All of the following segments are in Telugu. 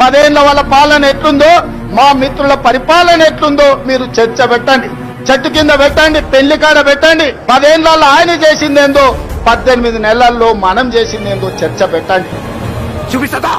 10 ఏళ్ల వాళ్ళ పాలన ఎట్లుందో, మా మిత్రుల పరిపాలన ఎట్లుందో మీరు చర్చ పెట్టండి. చెట్టు కింద పెట్టండి, పెళ్లి కాడ పెట్టండి. 10 ఏళ్లలో ఆయన చేసిందేందో, 18 నెలల్లో మనం చేసిందేందో చర్చ పెట్టండి. చూపిస్తా.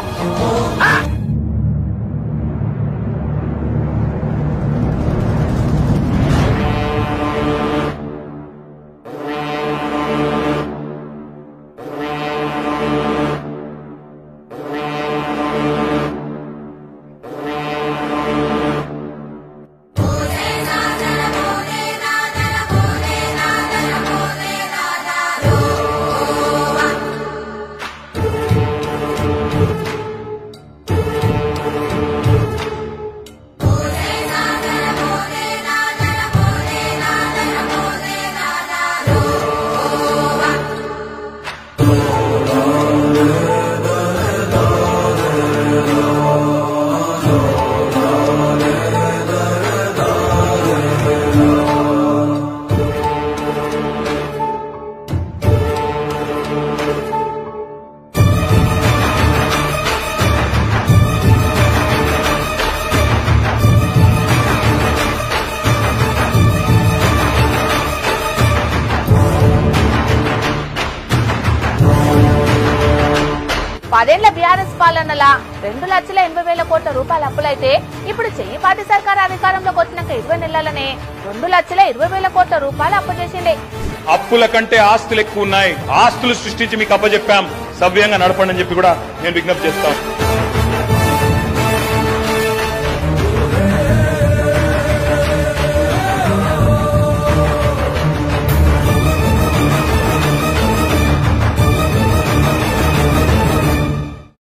పదేళ్ల బీఆర్ఎస్ పాలనలా 2,80,000 కోట్ల రూపాయల అప్పులైతే ఇప్పుడు చెయ్యిపాటి సర్కార్ అధికారంలోకి వచ్చినాక 20 నెలలనే 2,20,000 కోట్ల రూపాయలు అప్పు చేసిండే. అప్పుల కంటే ఆస్తులు ఎక్కువ ఉన్నాయి. ఆస్తులు సృష్టించి మీకు అప్పచెప్పాం, సవ్యంగా నడపండి అని చెప్పి కూడా నేను విజ్ఞప్తి చేస్తాను.